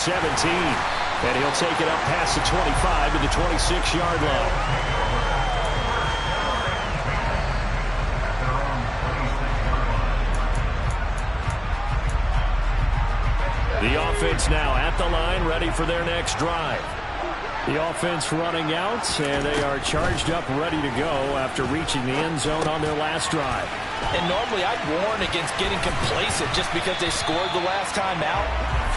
17. And he'll take it up past the 25 to the 26-yard line. The offense now at the line, ready for their next drive. The offense running out, and they are charged up, ready to go after reaching the end zone on their last drive. And normally I'd warn against getting complacent just because they scored the last time out.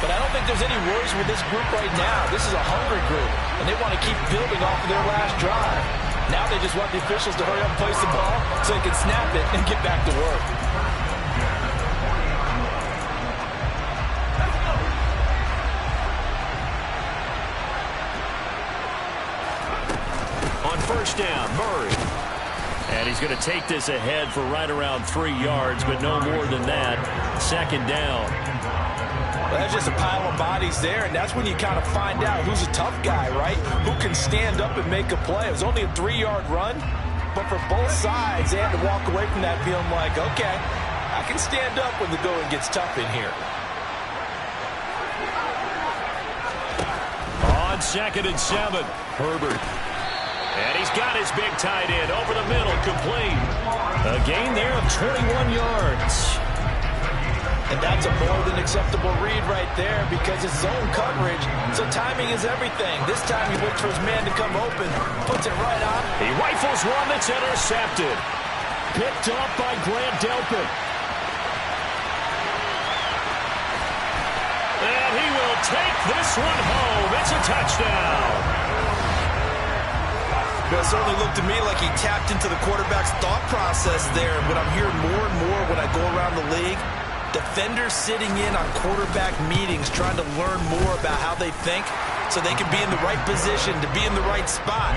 But I don't think there's any worries with this group right now. This is a hungry group, and they want to keep building off of their last drive. Now they just want the officials to hurry up and place the ball so they can snap it and get back to work. On first down, Murray. And he's going to take this ahead for right around 3 yards, but no more than that. Second down. Well, that's just a pile of bodies there, and that's when you kind of find out who's a tough guy, right? Who can stand up and make a play. It was only a 3-yard run, but for both sides, they had to walk away from that feeling like, okay, I can stand up when the going gets tough in here. On 2nd and 7, Herbert. And he's got his big tight end over the middle, complete. A gain there of 21 yards. And that's a more than acceptable read right there because it's zone coverage, so timing is everything. This time he waits for his man to come open, puts it right on. He rifles one that's intercepted. Picked off by Grant Delpit. And he will take this one home. It's a touchdown. Well, it certainly looked to me like he tapped into the quarterback's thought process there, but I'm hearing more and more when I go around the league. Defenders sitting in on quarterback meetings trying to learn more about how they think so they can be in the right position to be in the right spot,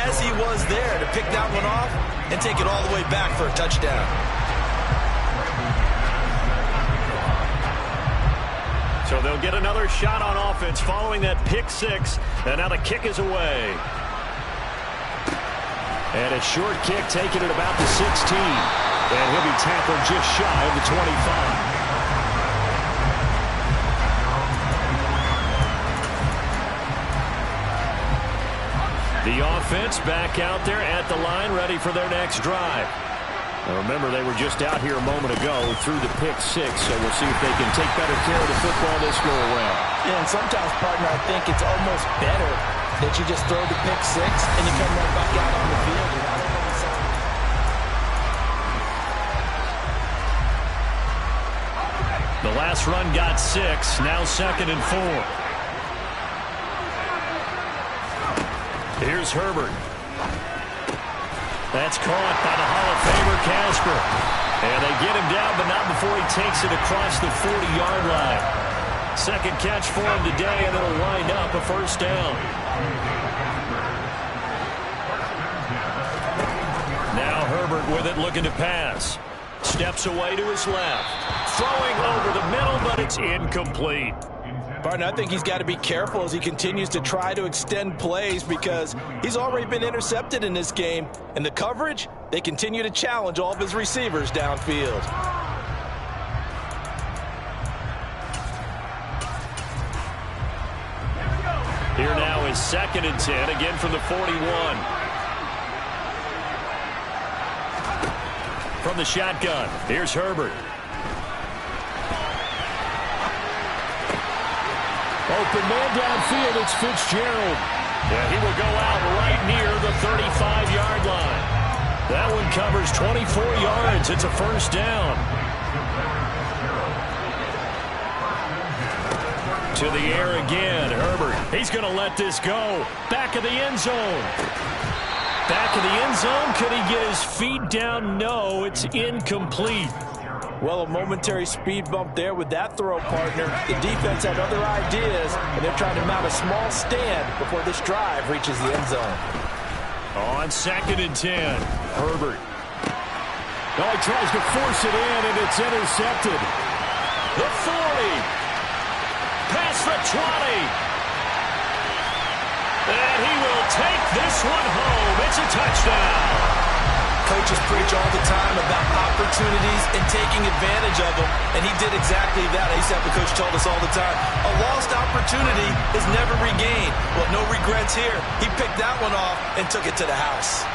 as he was there to pick that one off and take it all the way back for a touchdown. So they'll get another shot on offense following that pick six, and now the kick is away. And a short kick taken at about the 16. And he'll be tackled just shy of the 25. The offense back out there at the line, ready for their next drive. Now remember, they were just out here a moment ago through the pick six, so we'll see if they can take better care of the football this go around. Yeah, and sometimes, partner, I think it's almost better that you just throw the pick six and you come right back out on the field. The last run got 6, now 2nd and 4. Here's Herbert. That's caught by the Hall of Famer Casper. And they get him down, but not before he takes it across the 40-yard line. Second catch for him today, and it'll wind up a first down. Now Herbert with it, looking to pass. Steps away to his left. Throwing over the middle, but it's incomplete. Barton, I think he's got to be careful as he continues to try to extend plays because he's already been intercepted in this game. And the coverage, they continue to challenge all of his receivers downfield. Here now is 2nd and 10, again from the 41. From the shotgun, here's Herbert. Open man downfield, it's Fitzgerald. And he will go out right near the 35-yard line. That one covers 24 yards. It's a first down. To the air again, Herbert. He's going to let this go. Back of the end zone. Back of the end zone. Could he get his feet down? No, it's incomplete. Well, a momentary speed bump there with that throw, partner. The defense had other ideas, and they're trying to mount a small stand before this drive reaches the end zone. On 2nd and 10, Herbert. Oh, he tries to force it in, and it's intercepted. The 40. Past the 20. And he will take this one home. It's a touchdown. Coaches preach all the time about opportunities and taking advantage of them, and he did exactly that. I used to have the coach told us all the time, a lost opportunity is never regained. Well, no regrets here. He picked that one off and took it to the house.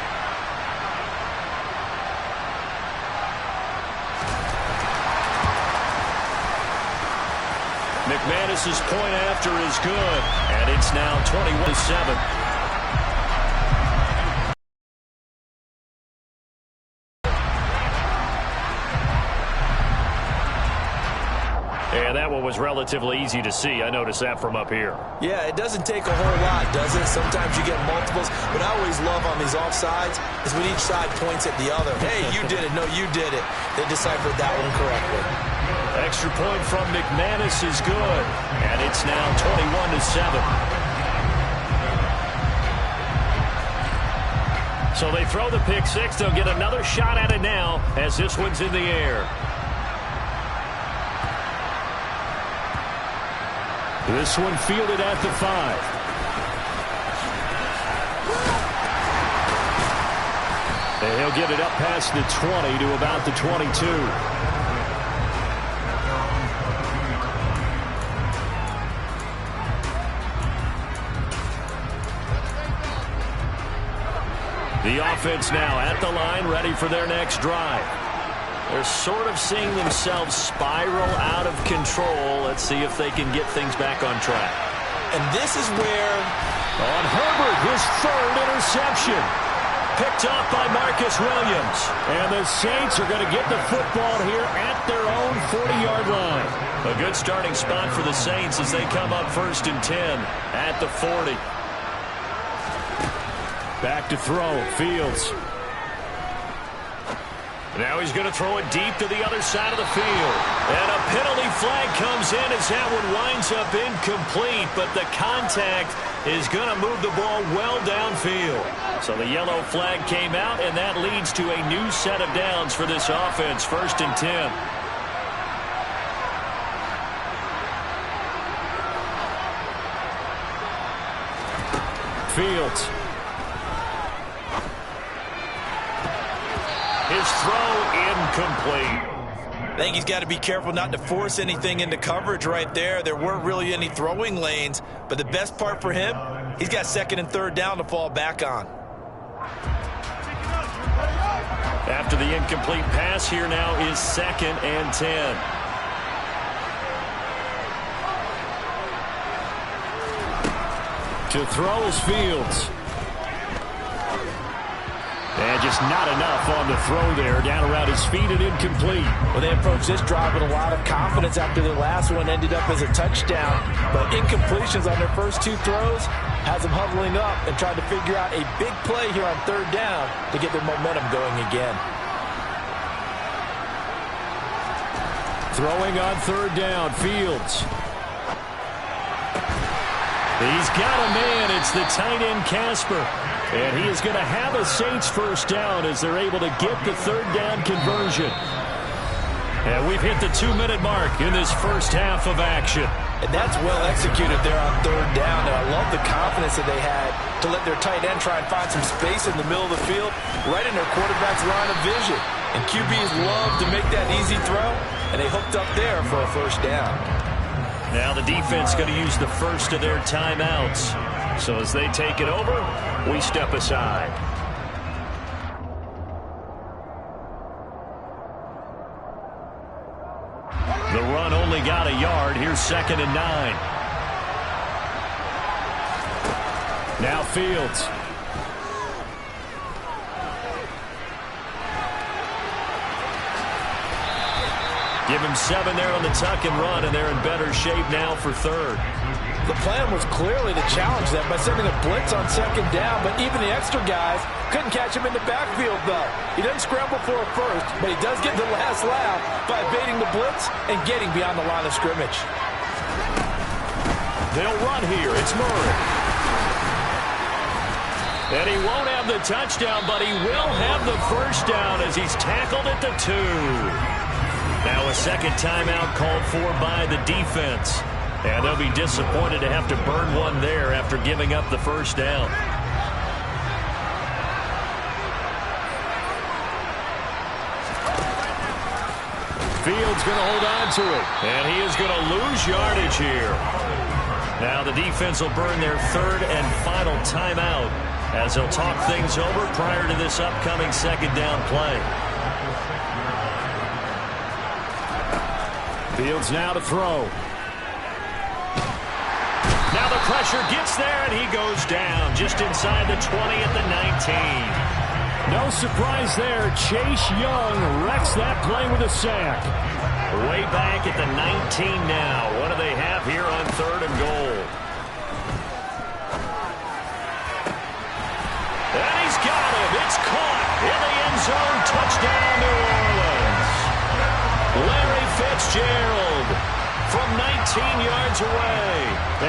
McManus's point after is good, and it's now 21-7. And that one was relatively easy to see. I noticed that from up here. Yeah, it doesn't take a whole lot, does it? Sometimes you get multiples. What I always love on these offsides is when each side points at the other. Hey, you did it. No, you did it. They deciphered that one correctly. Extra point from McManus is good. And it's now 21-7. So they throw the pick six. They'll get another shot at it now as this one's in the air. This one fielded at the 5. And he'll get it up past the 20 to about the 22. The offense now at the line, ready for their next drive. They're sort of seeing themselves spiral out of control. Let's see if they can get things back on track. And this is where, on Herbert, his third interception. Picked off by Marcus Williams. And the Saints are going to get the football here at their own 40-yard line. A good starting spot for the Saints as they come up 1st and 10 at the 40. Back to throw, Fields. Now he's going to throw it deep to the other side of the field. And a penalty flag comes in as that one winds up incomplete. But the contact is going to move the ball well downfield. So the yellow flag came out, and that leads to a new set of downs for this offense. 1st and 10. Fields. His throw incomplete. I think he's got to be careful not to force anything into coverage right there. There weren't really any throwing lanes, but the best part for him, he's got 2nd and 3rd down to fall back on. After the incomplete pass, here now is 2nd and 10. To throw is Fields. And just not enough on the throw there. Down around his feet and incomplete. Well, they approached this drive with a lot of confidence after the last one ended up as a touchdown. But incompletions on their first 2 throws has them huddling up and trying to figure out a big play here on 3rd down to get their momentum going again. Throwing on 3rd down, Fields. He's got a man. It's the tight end, Casper. And he is going to have a Saints first down as they're able to get the 3rd down conversion. And we've hit the 2-minute mark in this first half of action. And that's well executed there on 3rd down. And I love the confidence that they had to let their tight end try and find some space in the middle of the field, right in their quarterback's line of vision. And QBs love to make that easy throw, and they hooked up there for a first down. Now the defense going to use the first of their timeouts. So as they take it over, we step aside. The run only got a yard. Here's 2nd and 9. Now Fields. Give him 7 there on the tuck and run, and they're in better shape now for 3rd. The plan was clearly to challenge them by sending a blitz on 2nd down, but even the extra guys couldn't catch him in the backfield, though. He doesn't scramble for a first, but he does get the last laugh by evading the blitz and getting beyond the line of scrimmage. They'll run here. It's Murray. And he won't have the touchdown, but he will have the first down as he's tackled at the 2. Now a second timeout called for by the defense. And they'll be disappointed to have to burn one there after giving up the first down. Fields going to hold on to it. And he is going to lose yardage here. Now the defense will burn their third and final timeout as they'll talk things over prior to this upcoming second down play. Fields now to throw. Now the pressure gets there, and he goes down just inside the 20 at the 19. No surprise there. Chase Young wrecks that play with a sack. Way back at the 19 now. What do they have here on third and goal? And he's got him. It's caught in the end zone. Touchdown, New Orleans. Larry Fitzgerald from 19 yards away.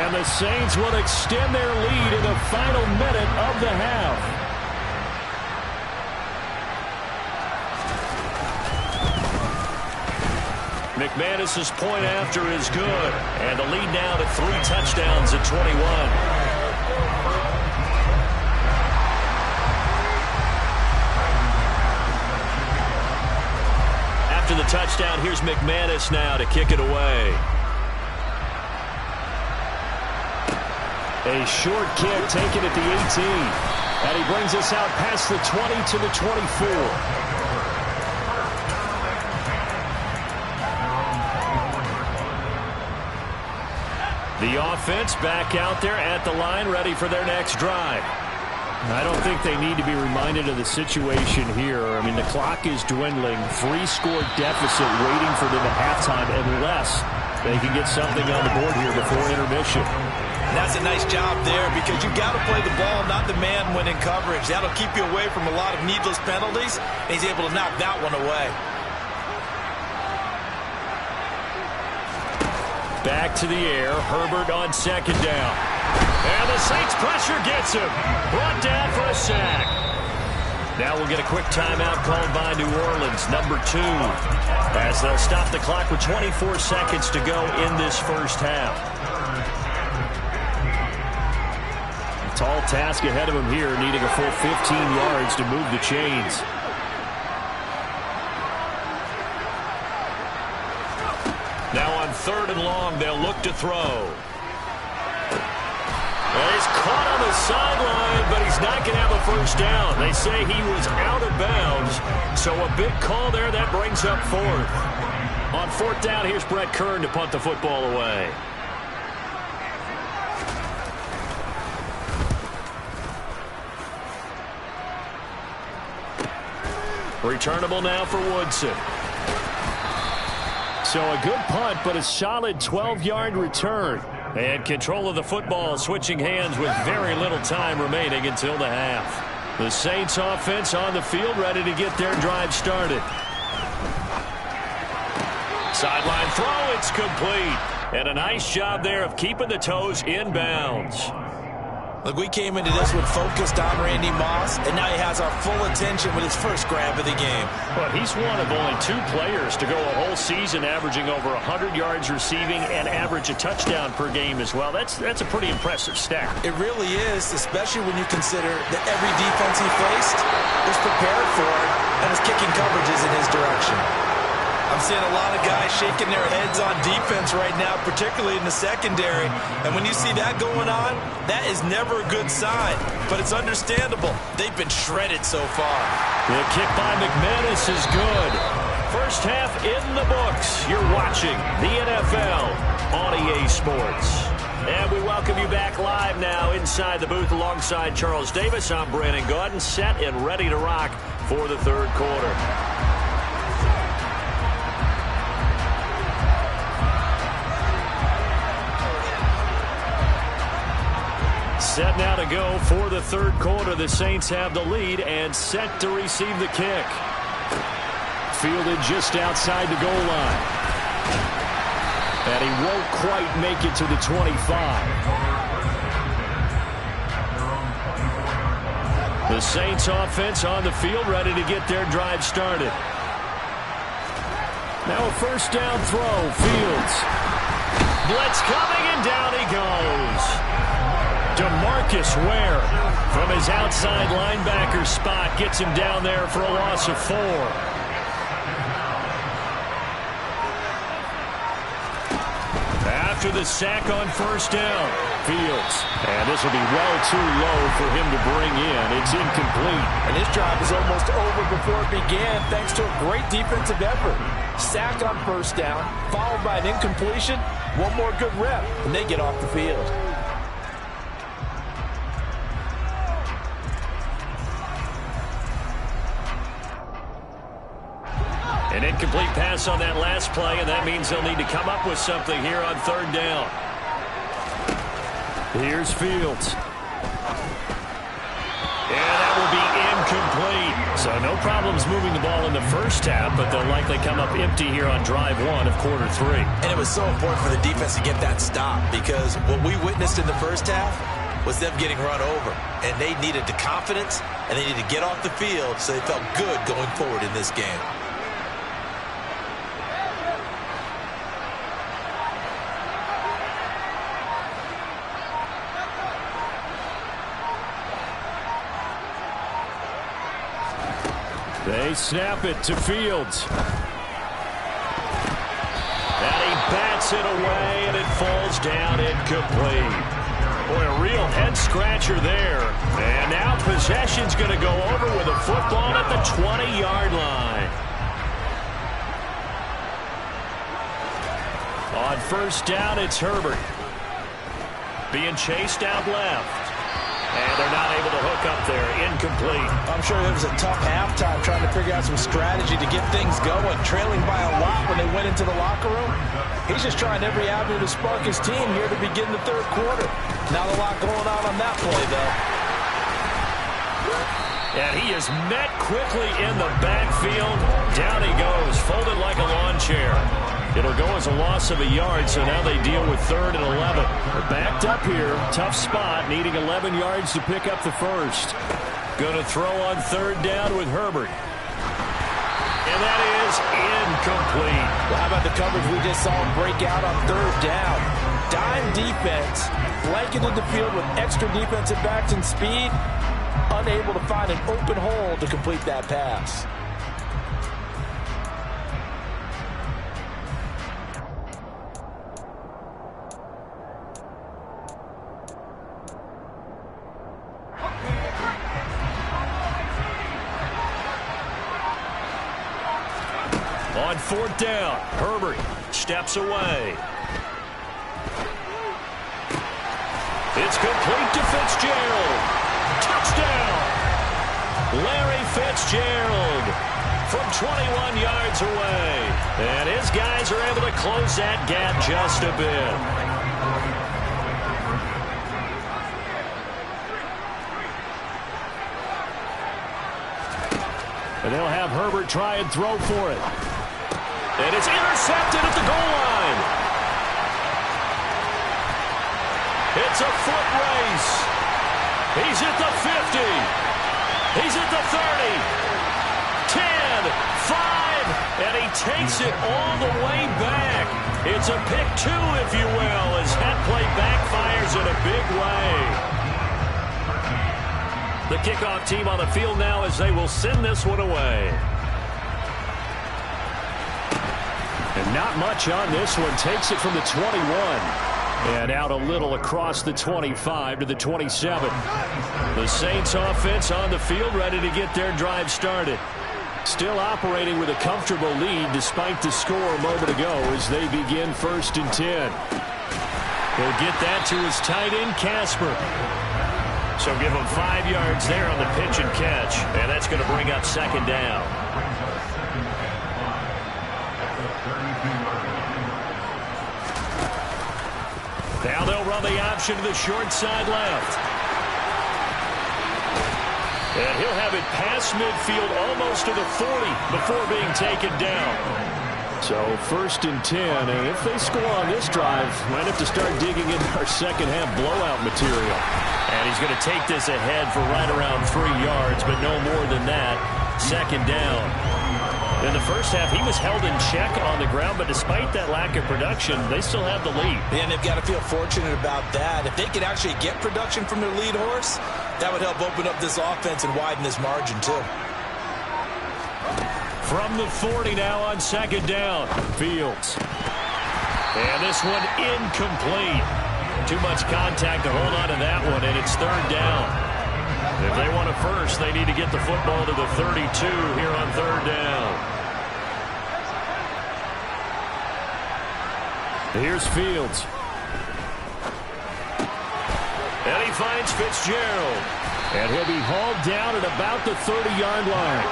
And the Saints will extend their lead in the final minute of the half. McManus's point after is good. And the lead now to 3 touchdowns at 21. After the touchdown, here's McManus now to kick it away. A short kick taken at the 18. And he brings us out past the 20 to the 24. The offense back out there at the line, ready for their next drive. I don't think they need to be reminded of the situation here. I mean, the clock is dwindling. 3-score deficit waiting for them at halftime unless they can get something on the board here before intermission. And that's a nice job there because you've got to play the ball, not the man when in coverage. That'll keep you away from a lot of needless penalties, and he's able to knock that one away. Back to the air. Herbert on second down. And the Saints pressure gets him. Brought down for a sack. Now we'll get a quick timeout called by New Orleans, number 2. As they'll stop the clock with 24 seconds to go in this first half. A tall task ahead of him here, needing a full 15 yards to move the chains. Now on third and long, they'll look to throw. And he's caught on the sideline, but he's not going to have a first down. They say he was out of bounds, so a big call there. That brings up fourth. On fourth down, here's Brett Kern to punt the football away. Returnable now for Woodson. So a good punt, but a solid 12-yard return. And control of the football switching hands with very little time remaining until the half. The Saints offense on the field ready to get their drive started. Sideline throw, it's complete. And a nice job there of keeping the toes in bounds. Look, we came into this one focused on Randy Moss, and now he has our full attention with his first grab of the game. But he's one of only 2 players to go a whole season averaging over 100 yards receiving and average a touchdown per game as well. That's a pretty impressive stat. It really is, especially when you consider that every defense he faced was prepared for it, and his kicking coverage is in his direction. I'm seeing a lot of guys shaking their heads on defense right now, particularly in the secondary. And when you see that going on, that is never a good sign. But it's understandable. They've been shredded so far. The kick by McManus is good. First half in the books. You're watching the NFL on EA Sports. And we welcome you back live now inside the booth alongside Charles Davis. I'm Brandon Gaudin, set and ready to rock for the third quarter. Set now to go for the third quarter. The Saints have the lead and set to receive the kick. Fielded just outside the goal line. And he won't quite make it to the 25. The Saints offense on the field ready to get their drive started. Now a first down throw. Fields. Blitz coming and down he goes. DeMarcus Ware from his outside linebacker spot gets him down there for a loss of 4. after the sack on first down. Fields. And this will be well too low for him to bring in. It's incomplete. And this drive is almost over before it began thanks to a great defensive effort. Sack on first down, followed by an incompletion. One more good rep, and they get off the field. An incomplete pass on that last play, and that means they'll need to come up with something here on third down. Here's Fields. And that will be incomplete. So no problems moving the ball in the first half, but they'll likely come up empty here on drive one of quarter three. And it was so important for the defense to get that stop because what we witnessed in the first half was them getting run over. And they needed the confidence, and they needed to get off the field so they felt good going forward in this game. They snap it to Fields. And he bats it away, and it falls down incomplete. Boy, a real head-scratcher there. And now possession's going to go over with a football at the 20-yard line. On first down, it's Herbert. Being chased out left. And they're not able to hook up there. Incomplete. I'm sure it was a tough halftime trying to figure out some strategy to get things going. Trailing by a lot when they went into the locker room. He's just trying every avenue to spark his team here to begin the third quarter. Not a lot going on that play, though. And he is met quickly in the backfield. Down he goes, folded like a lawn chair. It'll go as a loss of a yard, so now they deal with 3rd and 11. They're backed up here. Tough spot, needing 11 yards to pick up the first. Going to throw on 3rd down with Herbert. And that is incomplete. Well, how about the coverage we just saw him break out on 3rd down? Dime defense, blanketed the field with extra defensive backs and speed. Unable to find an open hole to complete that pass. On 4th down, Herbert steps away. It's complete to Fitzgerald. Touchdown! Larry Fitzgerald from 21 yards away. And his guys are able to close that gap just a bit. And they'll have Herbert try and throw for it. And it's intercepted at the goal line. It's a foot race. He's at the 50. He's at the 30. 10, 5, and he takes it all the way back. It's a pick 2, if you will, as that play backfires in a big way. The kickoff team on the field now as they will send this one away. And not much on this one. Takes it from the 21. And out a little across the 25 to the 27. The Saints offense on the field ready to get their drive started. Still operating with a comfortable lead despite the score a moment ago as they begin 1st and 10. He'll get that to his tight end, Casper. So give him 5 yards there on the pitch and catch. And that's going to bring up 2nd down. Now they'll run the option to the short side left. And he'll have it past midfield almost to the 40 before being taken down. So 1st and 10, and if they score on this drive, might have to start digging into our second half blowout material. And he's going to take this ahead for right around 3 yards, but no more than that. 2nd down. In the first half, he was held in check on the ground, but despite that lack of production, they still have the lead. Yeah, and they've got to feel fortunate about that. If they could actually get production from their lead horse, that would help open up this offense and widen this margin, too. From the 40 now on 2nd down, Fields. And this one incomplete. Too much contact to hold on to that one, and it's third down. If they want a first, they need to get the football to the 32 here on third down. Here's Fields. And he finds Fitzgerald. And he'll be hauled down at about the 30-yard line.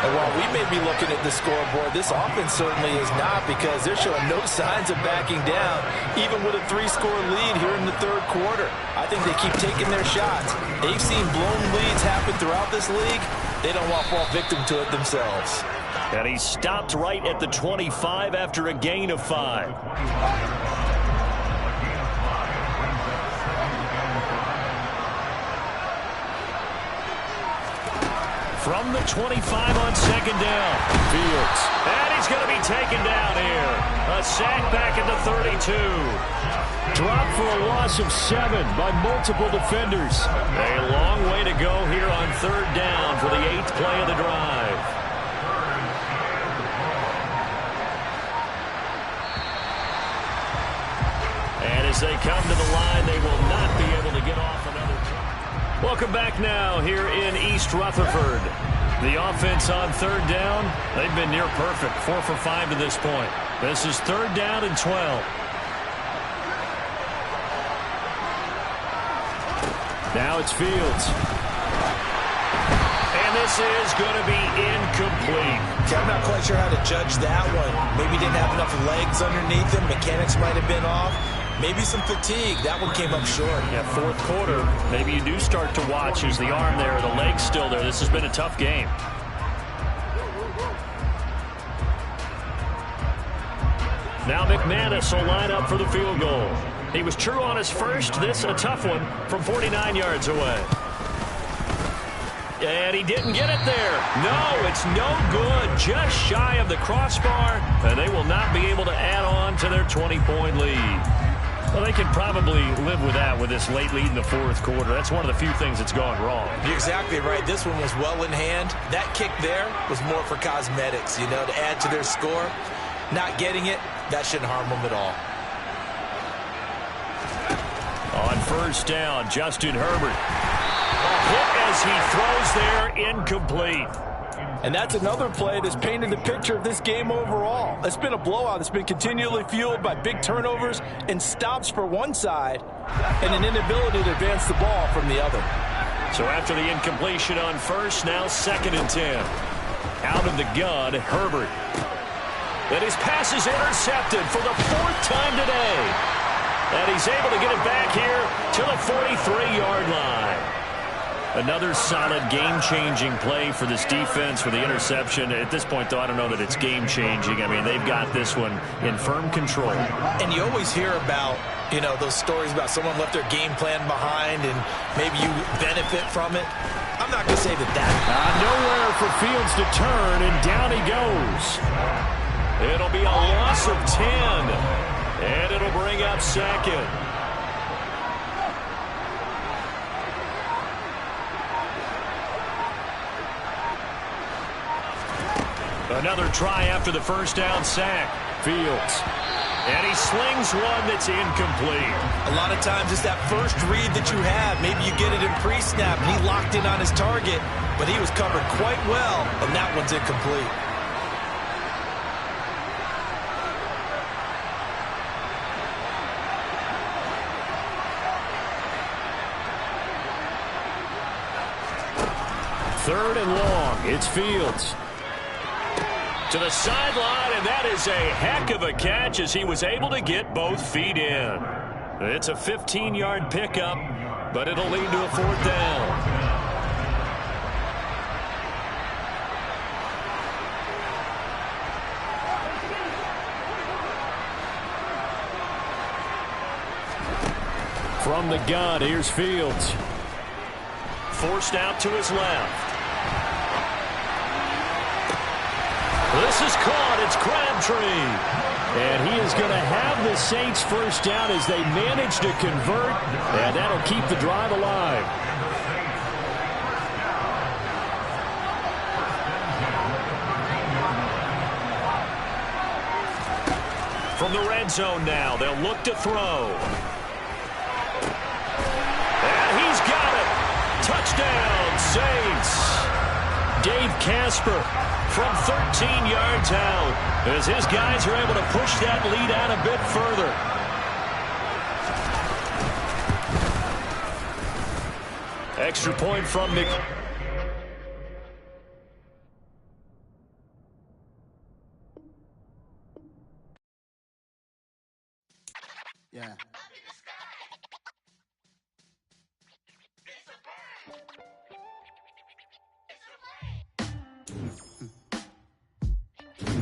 And while we may be looking at the scoreboard, this offense certainly is not, because they're showing no signs of backing down, even with a 3-score lead here in the third quarter. I think they keep taking their shots. They've seen blown leads happen throughout this league. They don't want to fall victim to it themselves. And he stopped right at the 25 after a gain of 5. From the 25 on second down, Fields. And he's going to be taken down here. A sack back at the 32. Dropped for a loss of 7 by multiple defenders. A long way to go here on third down for the 8th play of the drive. And as they come to the line, they will not be able to get off another drive. Welcome back now here in East Rutherford. The offense on third down, they've been near perfect, 4 for 5 to this point. This is third down and 12. Now it's Fields. And this is going to be incomplete. Okay, I'm not quite sure how to judge that one. Maybe didn't have enough legs underneath him. Mechanics might have been off. Maybe some fatigue. That one came up short. Yeah, fourth quarter, maybe you do start to watch as the arm there, the leg's still there. This has been a tough game. Now McManus will line up for the field goal. He was true on his first. This a tough one from 49 yards away. And he didn't get it there. No, it's no good. Just shy of the crossbar. And they will not be able to add on to their 20-point lead. Well, they can probably live with that with this late lead in the fourth quarter. That's one of the few things that's gone wrong. You're exactly right. This one was well in hand. That kick there was more for cosmetics, you know, to add to their score. Not getting it, that shouldn't harm them at all. On first down, Justin Herbert. Hit as he throws there, incomplete. And that's another play that's painted the picture of this game overall. It's been a blowout. It's been continually fueled by big turnovers and stops for one side and an inability to advance the ball from the other. So after the incompletion on first, now second and 10. Out of the gun, Herbert. And his pass is intercepted for the 4th time today. And he's able to get it back here to the 43-yard line. Another solid game-changing play for this defense for the interception. At this point, though, I don't know that it's game-changing. I mean, they've got this one in firm control. And you always hear about, you know, those stories about someone left their game plan behind and maybe you benefit from it. I'm not going to say that. Nowhere for Fields to turn, and down he goes. It'll be a loss of 10, and it'll bring up second. Another try after the first down sack. Fields. And he slings one that's incomplete. A lot of times it's that first read that you have. Maybe you get it in pre-snap, and he locked in on his target, but he was covered quite well, and that one's incomplete. Third and long. It's Fields. To the sideline, and that is a heck of a catch as he was able to get both feet in. It's a 15-yard pickup, but it'll lead to a 4th down. From the gun, here's Fields. Forced out to his left. This is caught. It's Crabtree. And he is going to have the Saints first down as they manage to convert. And that'll keep the drive alive. From the red zone now, they'll look to throw. And he's got it. Touchdown, Saints. Dave Casper from 13 yards out as his guys are able to push that lead out a bit further. Extra point from Nick. Yeah.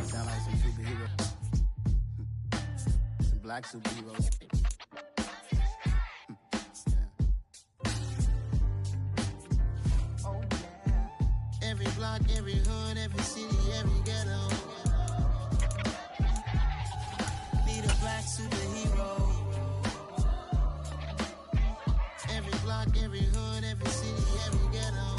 Sound like some superheroes. Some black superheroes. Oh, yeah. Every block, every hood, every city, every ghetto. Need a black superhero. Every block, every hood, every city, every ghetto.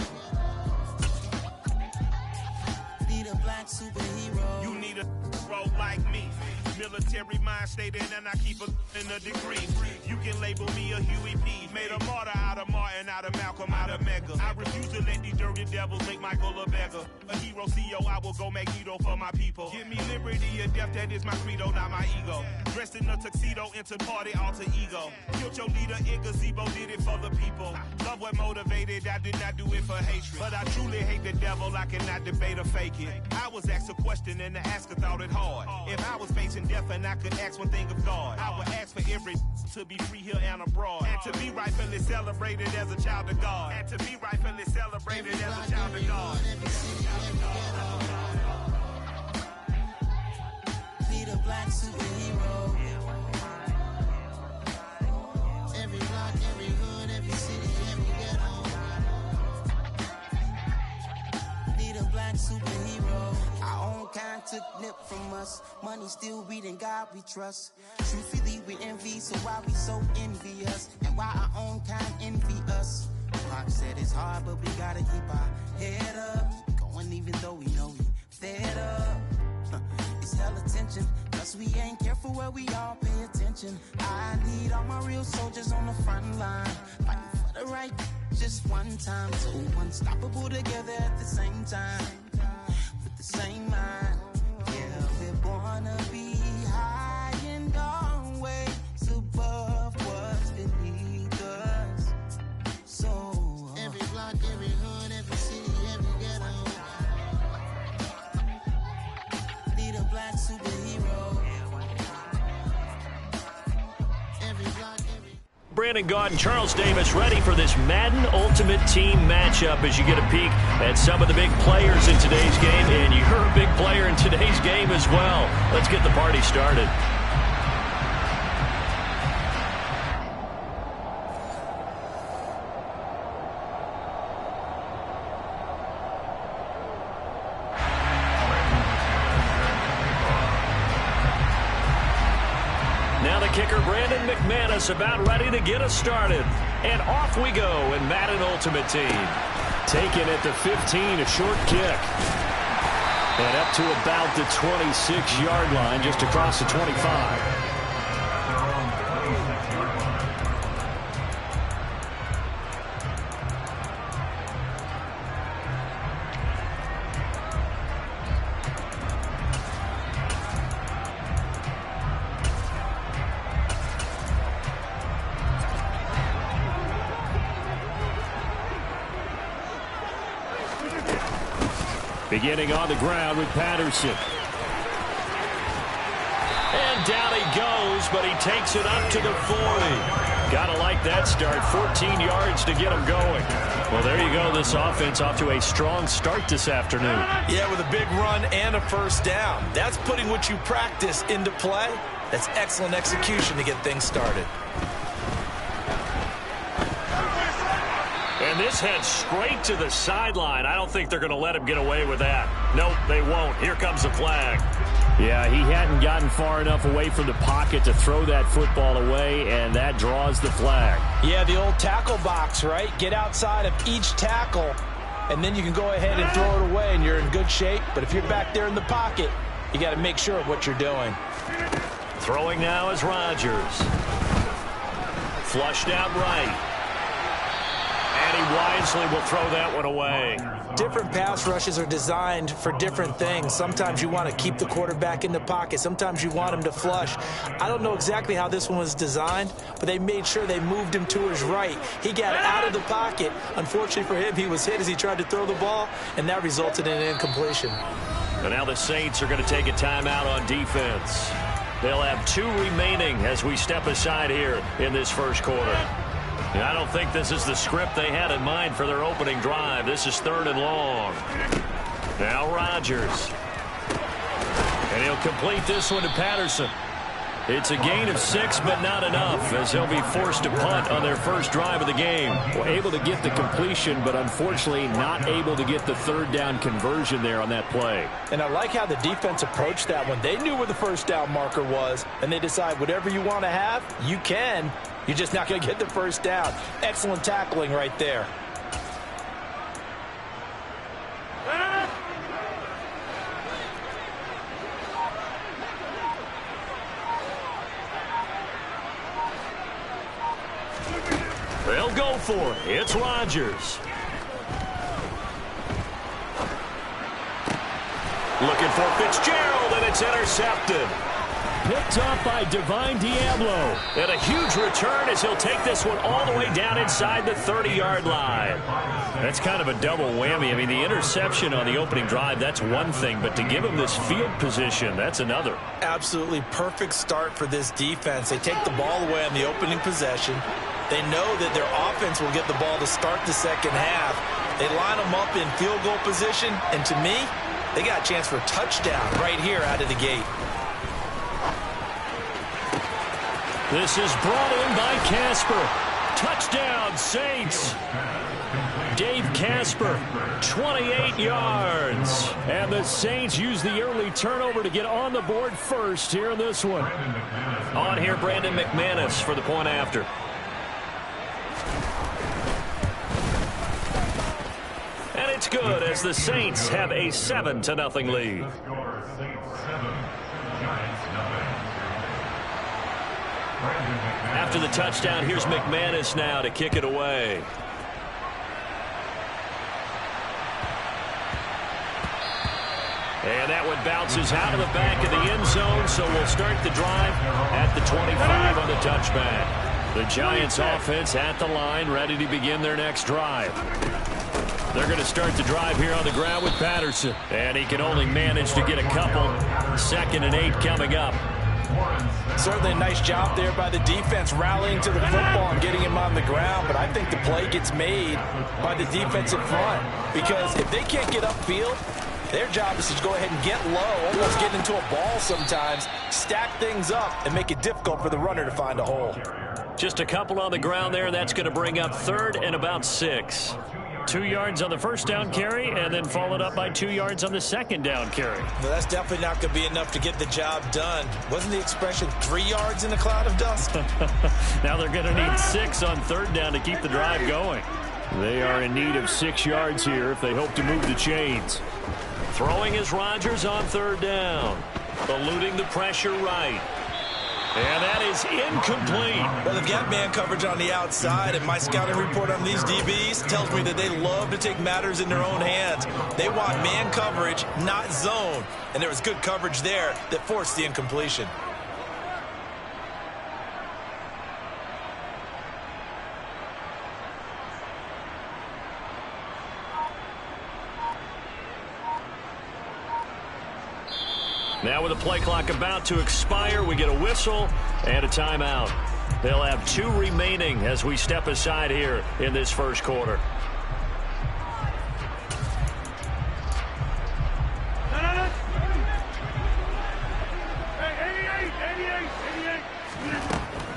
Need a black superhero. You need a role like me. Military mind state and I keep in a degree. You can label me a Huey P. Made a martyr out of Martin, out of Malcolm, out of Mega. I refuse to let these dirty devils make Michael a beggar. A hero CEO, I will go Magneto for my people. Give me liberty or death, that is my credo, not my ego. Dressed in a tuxedo, into party, alter ego. Killed your leader in gazebo, did it for the people. Love what motivated, I did not do it for hatred. But I truly hate the devil, I cannot debate or fake it. I was asked a question and the asker thought it hard. If I was facing death and I could ask one thing of God, I would ask for every to be free here and abroad. And to be rightfully celebrated as a child of God. And to be rightfully celebrated as a child of God. Need a black superhero. Every block, every hood, every city, every ghetto. Need a black superhero. Our own kind took nip from us. Money still reading God we trust. Truthfully we envy, so why we so envious? And why our own kind envy us? Pac said it's hard, but we gotta keep our head up. Going even though we know we fed up. It's hell attention, cause we ain't careful where we all pay attention. I need all my real soldiers on the front line, fighting for the right just one time. So unstoppable together at the same time, with the same mind. Yeah, we're born to be high and always above what's beneath us. So every block, every hood, every city, every ghetto. Need a black superhero. Every block, every... Brandon Gaud and Charles Davis ready for this Madden Ultimate Team matchup as you get a peek at some of the big players in today's game. And you're a big player in today's game as well. Let's get the party started. Now the kicker, Brandon McManus, about ready to get us started. And off we go in Madden Ultimate Team. Taken at the 15, a short kick. And up to about the 26-yard line, just across the 25. Beginning on the ground with Patterson. And down he goes, but he takes it up to the 40. Gotta like that start. 14 yards to get him going. Well, there you go. This offense off to a strong start this afternoon. Yeah, with a big run and a first down. That's putting what you practice into play. That's excellent execution to get things started. And this heads straight to the sideline. I don't think they're going to let him get away with that. Nope, they won't. Here comes the flag. Yeah, he hadn't gotten far enough away from the pocket to throw that football away, and that draws the flag. Yeah, the old tackle box, right? Get outside of each tackle, and then you can go ahead and throw it away, and you're in good shape. But if you're back there in the pocket, you got to make sure of what you're doing. Throwing now is Rodgers. Flushed out right. And he wisely will throw that one away. Different pass rushes are designed for different things. Sometimes you want to keep the quarterback in the pocket. Sometimes you want him to flush. I don't know exactly how this one was designed, but they made sure they moved him to his right. He got out of the pocket. Unfortunately for him, he was hit as he tried to throw the ball, and that resulted in an incompletion. And now the Saints are going to take a timeout on defense. They'll have 2 remaining as we step aside here in this first quarter. And I don't think this is the script they had in mind for their opening drive. This is 3rd and long. Now Rodgers. And he'll complete this one to Patterson. It's a gain of 6, but not enough, as he'll be forced to punt on their first drive of the game. Well, able to get the completion, but unfortunately not able to get the 3rd down conversion there on that play. And I like how the defense approached that one. They knew where the first down marker was, and they decide whatever you want to have, you can. You're just not going to get the first down. Excellent tackling right there. They'll go for it. It's Rodgers. Looking for Fitzgerald, and it's intercepted. Picked off by Divine Diablo. And a huge return as he'll take this one all the way down inside the 30-yard line. That's kind of a double whammy. I mean, the interception on the opening drive, that's one thing, but to give him this field position, that's another. Absolutely perfect start for this defense. They take the ball away on the opening possession. They know that their offense will get the ball to start the second half. They line them up in field goal position, and to me, they got a chance for a touchdown right here out of the gate. This is brought in by Casper. Touchdown, Saints. Dave Casper, 28 yards. And the Saints use the early turnover to get on the board first here in this one. On here, Brandon McManus for the point after. And it's good as the Saints have a 7-0 lead. After the touchdown, here's McManus now to kick it away. And that one bounces out of the back of the end zone, so we'll start the drive at the 25 on the touchback. The Giants offense at the line, ready to begin their next drive. They're going to start the drive here on the ground with Patterson. And he can only manage to get a couple. 2nd and 8 coming up. Certainly a nice job there by the defense rallying to the football and getting him on the ground, but I think the play gets made by the defensive front because if they can't get upfield, their job is to go ahead and get low, almost get into a ball sometimes, stack things up, and make it difficult for the runner to find a hole. Just a couple on the ground there. That's going to bring up 3rd and about 6. 2 yards on the first down carry, and then followed up by 2 yards on the second down carry. Well, that's definitely not going to be enough to get the job done. Wasn't the expression 3 yards in a cloud of dust? Now they're going to need 6 on 3rd down to keep the drive going. They are in need of 6 yards here if they hope to move the chains. Throwing is Rodgers on 3rd down. Eluding the pressure right. And that is incomplete. Well, they've got man coverage on the outside, and my scouting report on these DBs tells me that they love to take matters in their own hands. They want man coverage, not zone. And there was good coverage there that forced the incompletion. Now with the play clock about to expire, we get a whistle and a timeout. They'll have 2 remaining as we step aside here in this first quarter.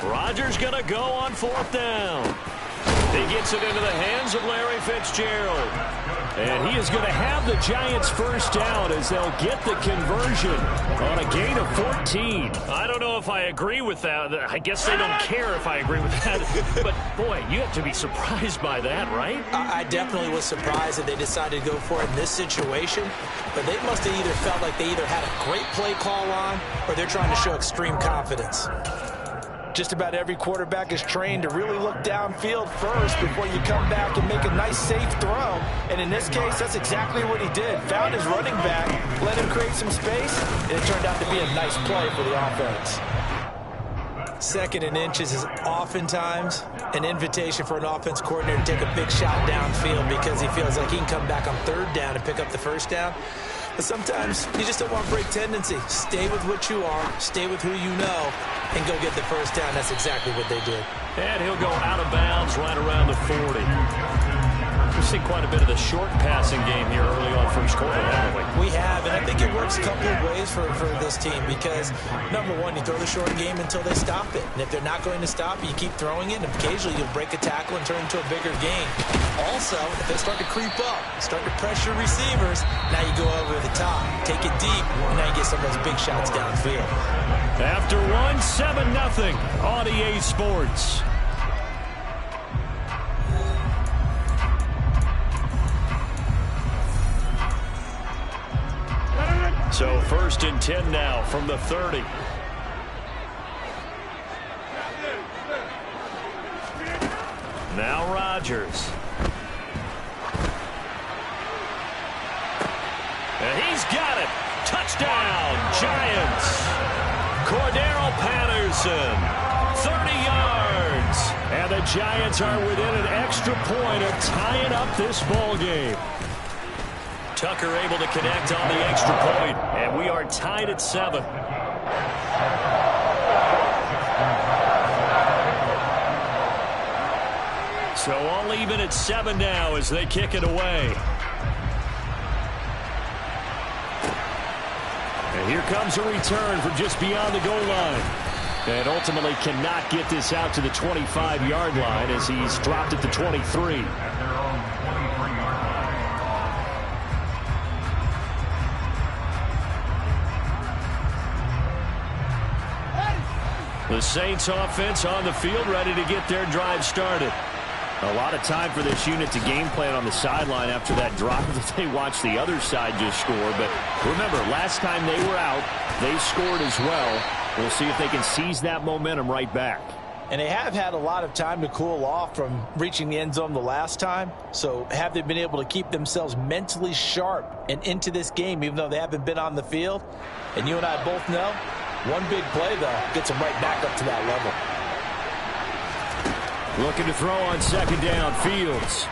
Rodgers going to go on 4th down. They get gets it into the hands of Larry Fitzgerald. And he is going to have the Giants first down as they'll get the conversion on a gain of 14. I don't know if I agree with that. I guess they don't care if I agree with that. But, boy, you have to be surprised by that, right? I definitely was surprised that they decided to go for it in this situation. But they must have either felt like they either had a great play call on or they're trying to show extreme confidence. Just about every quarterback is trained to really look downfield first before you come back and make a nice, safe throw. And in this case, that's exactly what he did. Found his running back, let him create some space, and it turned out to be a nice play for the offense. 2nd and inches is oftentimes an invitation for an offense coordinator to take a big shot downfield because he feels like he can come back on 3rd down and pick up the 1st down. But sometimes you just don't want to break tendency. Stay with what you are, stay with who you know, and go get the 1st down. That's exactly what they did. And he'll go out of bounds right around the 40. We've seen quite a bit of the short passing game here early on first quarter, haven't we? We have, and I think it works a couple of ways for this team because, number one, you throw the short game until they stop it. And if they're not going to stop it, you keep throwing it, and occasionally you'll break a tackle and turn it into a bigger game. Also, if they start to creep up, start to pressure receivers, now you go over the top, take it deep, and now you get some of those big shots downfield. After 7-0 on EA Sports. So 1st and 10 now from the 30. Now Rodgers. And he's got it. Touchdown, Giants. Cordero Patterson, 30 yards. And the Giants are within an extra point of tying up this ball game. Tucker able to connect on the extra point, and we are tied at 7. So all even at 7 now as they kick it away. And here comes a return from just beyond the goal line. And ultimately cannot get this out to the 25-yard line as he's dropped at the 23. The Saints offense on the field ready to get their drive started. A lot of time for this unit to game plan on the sideline after that drop that they watched the other side just score. But remember, last time they were out, they scored as well. We'll see if they can seize that momentum right back. And they have had a lot of time to cool off from reaching the end zone the last time. So have they been able to keep themselves mentally sharp and into this game even though they haven't been on the field? And you and I both know, one big play, though, gets them right back up to that level. Looking to throw on 2nd down, Fields.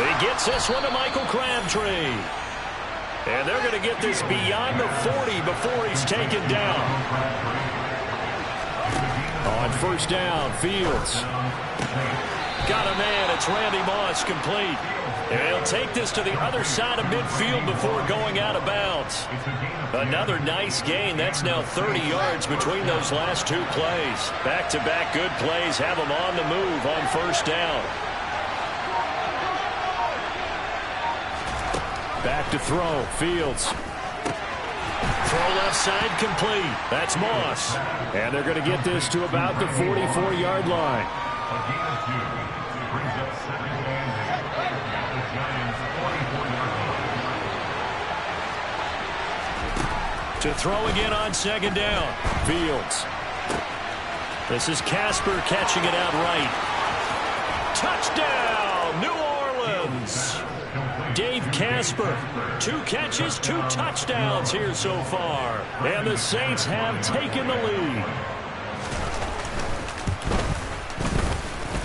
He gets this one to Michael Crabtree. And they're going to get this beyond the 40 before he's taken down. On 1st down, Fields. Got a man, it's Randy Moss, complete. And he'll take this to the other side of midfield before going out of bounds. Another nice gain. That's now 30 yards between those last 2 plays. Back-to-back good plays have them on the move on 1st down. Back to throw, Fields. Throw left side complete. That's Moss. And they're going to get this to about the 44-yard line. To throw again on 2nd down. Fields. This is Casper catching it outright. Touchdown, New Orleans. Dave Casper, 2 catches, 2 touchdowns here so far. And the Saints have taken the lead.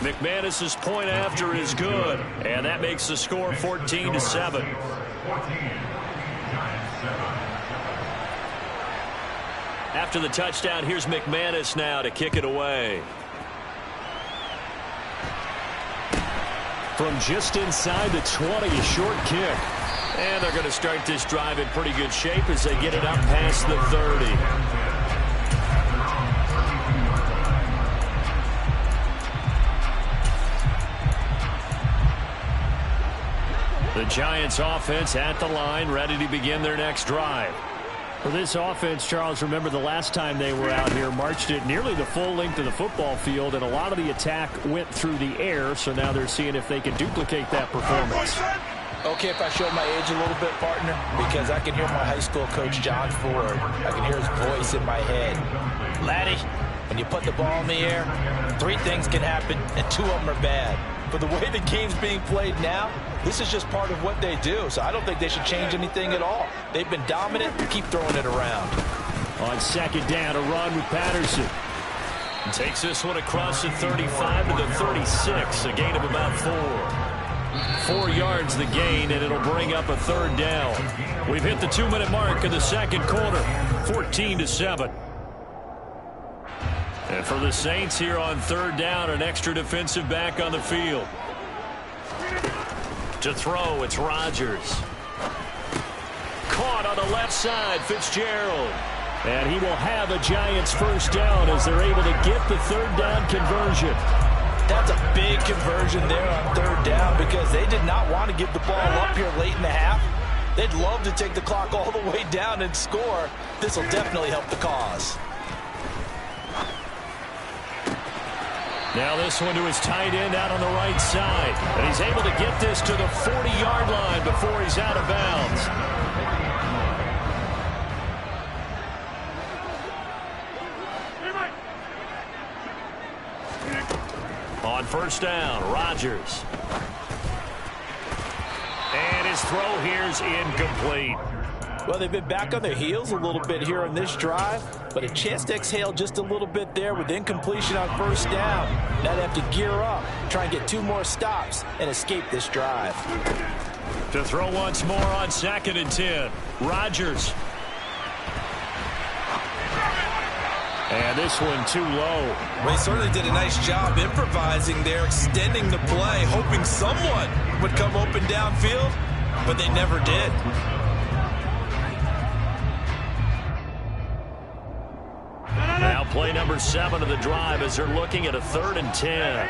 McManus's point after is good. And that makes the score 14-7. After the touchdown, here's McManus now to kick it away. From just inside the 20, a short kick. And they're going to start this drive in pretty good shape as they get it up past the 30. The Giants offense at the line, ready to begin their next drive. For this offense, Charles, remember the last time they were out here, marched it nearly the full length of the football field, and a lot of the attack went through the air, so now they're seeing if they can duplicate that performance. Okay, if I show my age a little bit, partner, because I can hear my high school coach, John Ford. I can hear his voice in my head. Laddie, when you put the ball in the air, 3 things can happen, and 2 of them are bad. But the way the game's being played now, this is just part of what they do, so I don't think they should change anything at all. They've been dominant. Keep throwing it around. On second down, a run with Patterson. Takes this one across the 35 to the 36, a gain of about 4. 4 yards the gain, and it'll bring up a 3rd down. We've hit the 2-minute mark of the second quarter, 14-7. And for the Saints here on 3rd down, an extra defensive back on the field. To throw, it's Rodgers. Caught on the left side, Fitzgerald. And he will have a Giants 1st down as they're able to get the 3rd down conversion. That's a big conversion there on 3rd down because they did not want to give the ball up here late in the half. They'd love to take the clock all the way down and score. This will definitely help the cause. Now this one to his tight end out on the right side. And he's able to get this to the 40-yard line before he's out of bounds. On 1st down, Rodgers. And his throw here's incomplete. Well, they've been back on their heels a little bit here on this drive, but a chance to exhale just a little bit there with incompletion on 1st down. Now they have to gear up, try and get 2 more stops, and escape this drive. To throw once more on 2nd and 10. Rodgers. And this one too low. Well, he certainly did a nice job improvising there, extending the play, hoping someone would come open downfield, but they never did. Now play number 7 of the drive as they're looking at a 3rd and 10.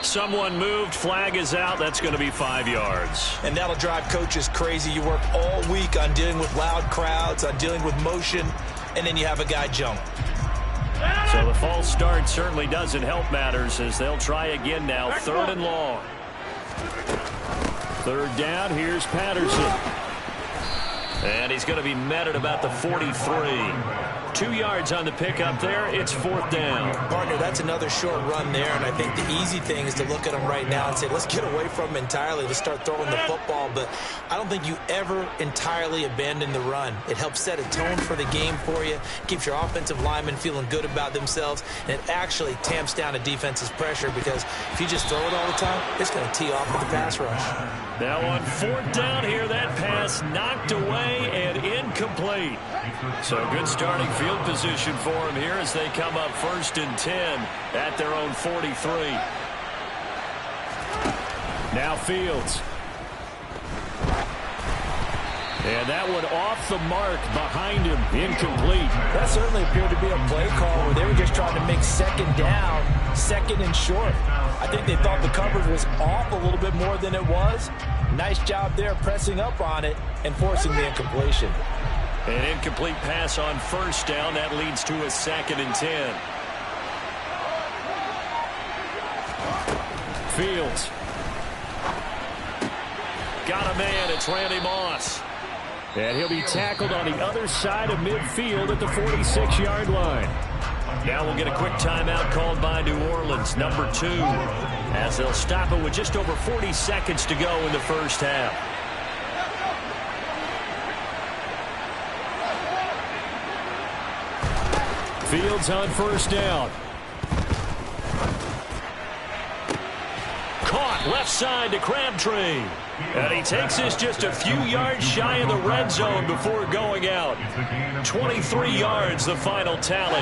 Someone moved, flag is out. That's going to be 5 yards. And that'll drive coaches crazy. You work all week on dealing with loud crowds, on dealing with motion, and then you have a guy jump. So the false start certainly doesn't help matters as they'll try again now. 3rd and long. 3rd down, here's Patterson. And he's going to be met at about the 43. 2 yards on the pickup there. It's 4th down. Partner, that's another short run there, and I think the easy thing is to look at him right now and say, let's get away from him entirely. Let's start throwing the football, but I don't think you ever entirely abandon the run. It helps set a tone for the game for you, keeps your offensive linemen feeling good about themselves, and it actually tamps down a defense's pressure because if you just throw it all the time, it's going to tee off with the pass rush. Now on 4th down here, that pass knocked away and incomplete. So good starting field position for him here as they come up 1st and 10 at their own 43. Now Fields. And that one off the mark behind him, incomplete. That certainly appeared to be a play call where they were just trying to make 2nd down, 2nd and short. I think they thought the coverage was off a little bit more than it was. Nice job there pressing up on it and forcing the incompletion. An incomplete pass on 1st down. That leads to a 2nd and 10. Fields. Got a man. It's Randy Moss. And he'll be tackled on the other side of midfield at the 46-yard line. Now we'll get a quick timeout called by New Orleans, number 2, as they'll stop it with just over 40 seconds to go in the 1st half. Fields on 1st down. Caught left side to Crabtree. And he takes this just a few yards shy of the red zone before going out. 23 yards, the final tally.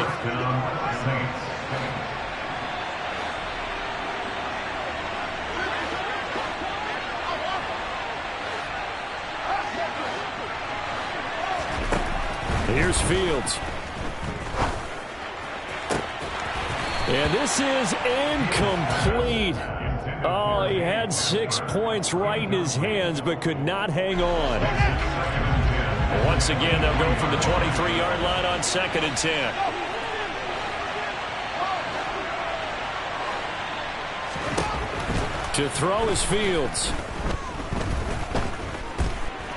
Here's Fields. And this is incomplete. Oh, he had 6 points right in his hands, but could not hang on. Once again, they'll go from the 23-yard line on 2nd and 10. To throw is Fields.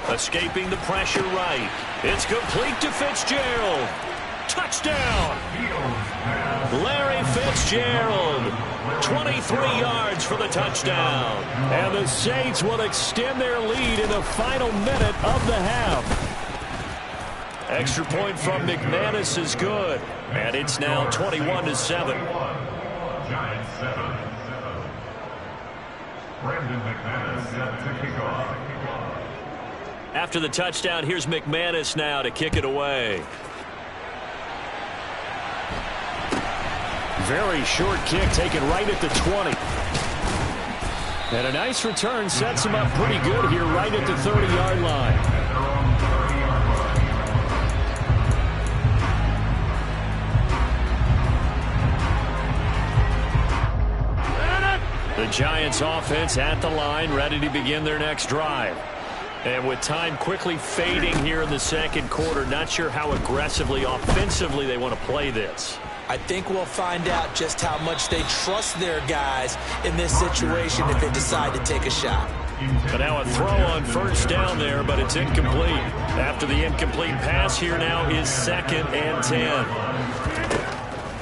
Escaping the pressure right. It's complete to Fitzgerald. Touchdown! Larry Fitzgerald. 23 yards for the touchdown. And the Saints will extend their lead in the final minute of the half. Extra point from McManus is good. And it's now 21-7. Giants 7. Brandon McManus set to kick off. After the touchdown, here's McManus now to kick it away. Very short kick taken right at the 20. And a nice return sets him up pretty good here right at the 30-yard line. The Giants offense at the line, ready to begin their next drive. And with time quickly fading here in the second quarter, not sure how aggressively, offensively they want to play this. I think we'll find out just how much they trust their guys in this situation if they decide to take a shot. But now a throw on first down there, but it's incomplete. After the incomplete pass, here now is 2nd and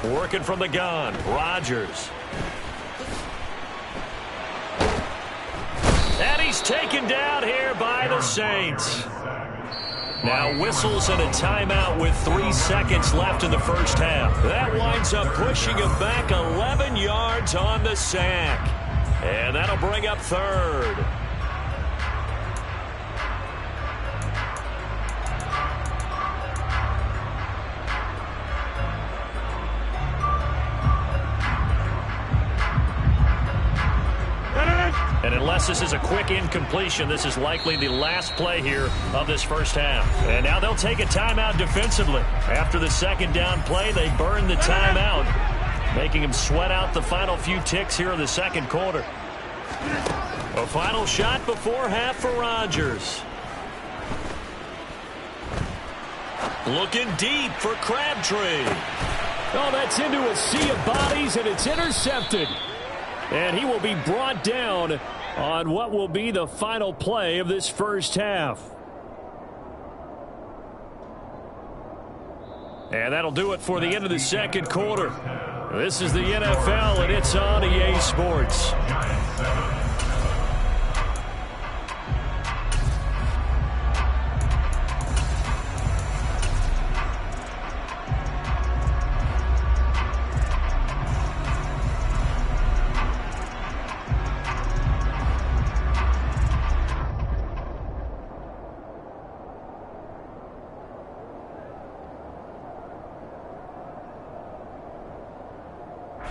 10. Working from the gun, Rodgers. And he's taken down here by the Saints. Now whistles and a timeout with 3 seconds left in the first half. That winds up pushing him back 11 yards on the sack. And that'll bring up 3rd. And unless this is a quick incompletion, this is likely the last play here of this first half. And now they'll take a timeout defensively. After the second down play, they burn the timeout, making them sweat out the final few ticks here in the second quarter. A final shot before half for Rodgers. Looking deep for Crabtree. Oh, that's into a sea of bodies, and it's intercepted. And he will be brought down on what will be the final play of this first half. And that'll do it for the end of the second quarter. This is the NFL, and it's on EA Sports.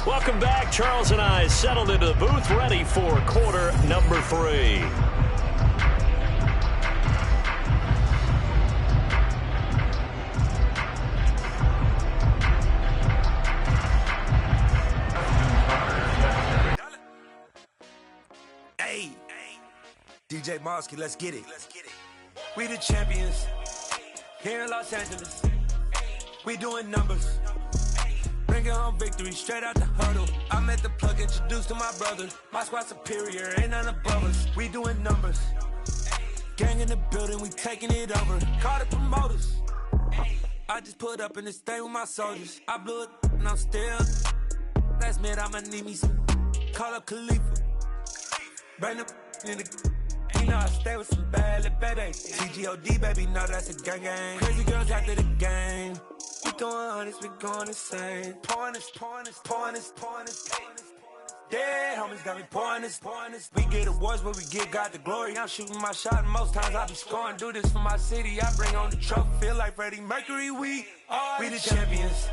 Welcome back. Charles and I settled into the booth, ready for quarter number 3. Hey, DJ Mosky, let's get it. We the champions here in Los Angeles. We doing numbers. Bringing home victory straight out the huddle. I'm at the plug, introduced to my brother. My squad superior, ain't none above us. We doing numbers. Gang in the building, we taking it over. Call the promoters. I just put up in this thing with my soldiers. I blew it and I'm still. Last minute I'ma need me some. Call up Khalifa. Bring the in the. You know I stay with some bad little baby. TGOD baby, know that's a gang gang. Crazy girls after the game. We going honest, we going insane. Pouring this. Dead homies got me pouring this. We get awards, but we give God the glory. I'm shooting my shot, and most times I be scoring. Do this for my city, I bring on the trophy. Feel like Freddie Mercury, we the champions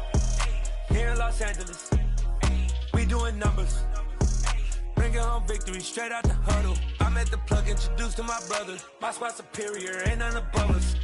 here in Los Angeles. We doing numbers. Bringing home victory straight out the huddle. I'm at the plug, introduced to my brother. My squad superior, ain't none above us.